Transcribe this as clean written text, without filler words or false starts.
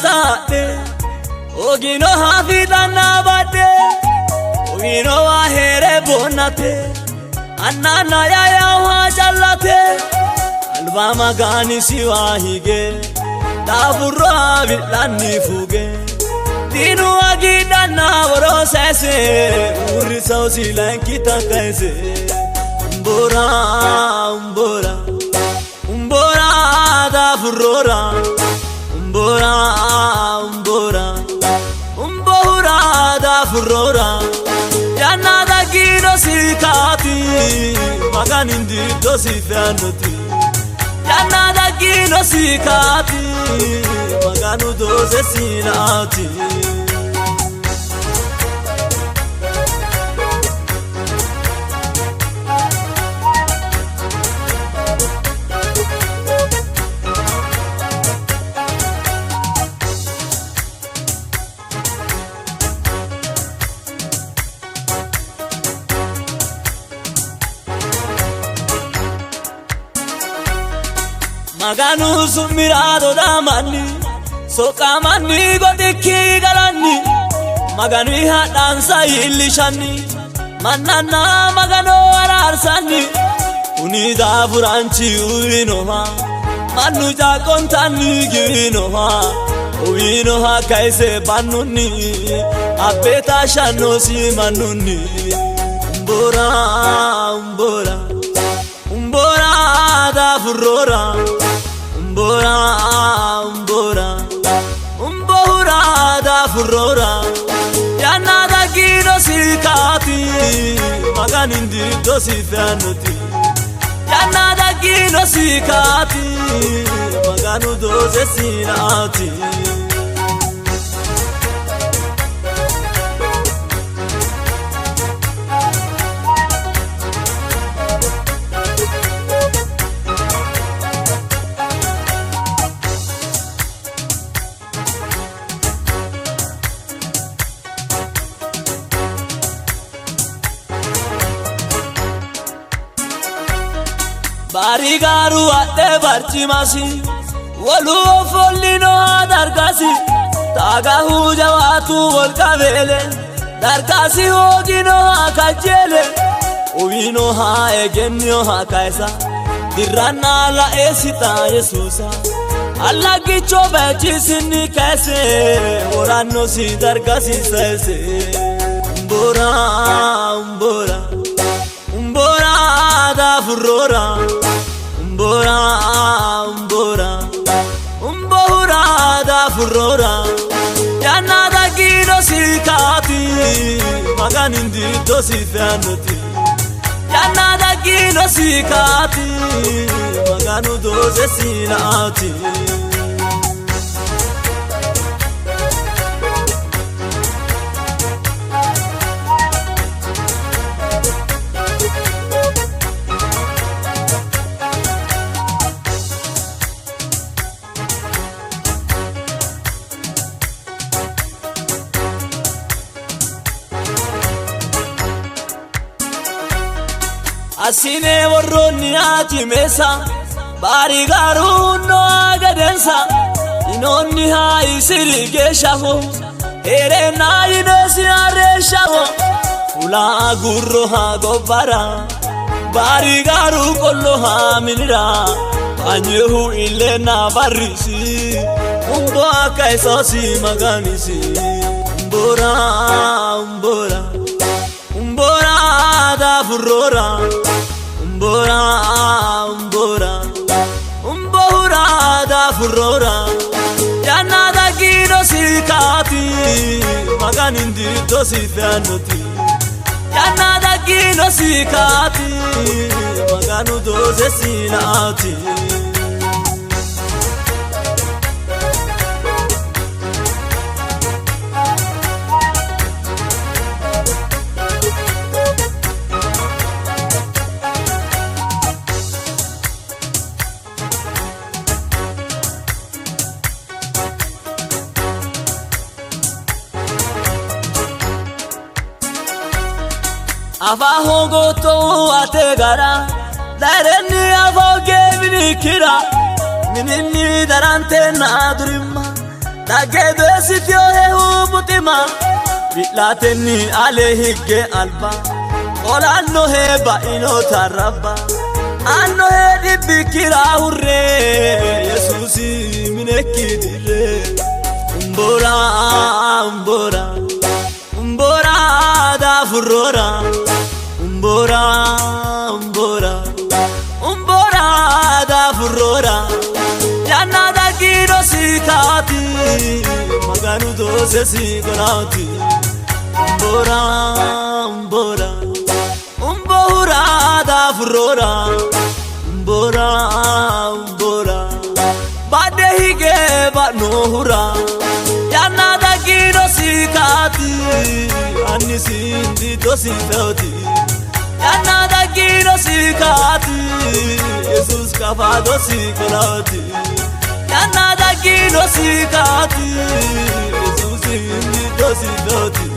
tate ogino hafidana bade ogino ahere bonate annana ya wa jallate alba magani siwahige dabura bilani fuge dinu agidana borosese uri sausi lankita kaise umbora umbora umbora da furora umbora umbora umbora da furora yana da giro sikati maganindi dosi fanoti yana da giro sikati maganu dose sinati maganu sumirado da manni soqa manni godiki galani maganu hadansa yillishani manana magano ararsani unida furanchi uinoha manu ja kontani ginoha uinoha kaise banuni abeta shano si manuni umbora umbora umbora da furora umbora umbora umbora da furora yana da giro sikati maganindi dosi fanoti yana da giro sikati maganu dose sinati barigaru ate barchimasi wolu follino dargasi tagahu jawatu volkavele dargasi hogino akajele uwino ha egenyo ha kaisa dirana la esita yesusa alla gicho bachisini kaise orano si dargasi saise umbora umbora umbora da furora umbora umbora umbora da furora yana da giro sikati maganindi dosi fanoti yana da giro sikati maganu dose sinati asine vorronni atimesa barigaru no agadensa inonni hai sirgeshaho erena inesi areshaho ula gurro ha gobara barigaru kollo ha minira anyehu ilena barisi umbo akaisosi maganisi umbora umbora umbora da furora umbora umbora umbora da furora yana da giro sikati maganindi dosi fanoti yana da giro sikati maganu dose sinati afa hongo to ategara dareni afa gemini kira minni darante na durima Dageedweesiti yoo butima bilaateni aleehige alba olaanno heeba inoota rabba anno heedi bikira hurre Yesuusi minekidire umbora umbora umbora da furora umbora umbora umbora da furora yana da giro sikati maganu dose sikarati umbora umbora umbora da furora umbora umbora bade hige ba nohura yana da giro sikati anni sindi dosi foti yana da giro sikati Jesus kafa dosi karati yana da giro sikati Jesus indi dosi foti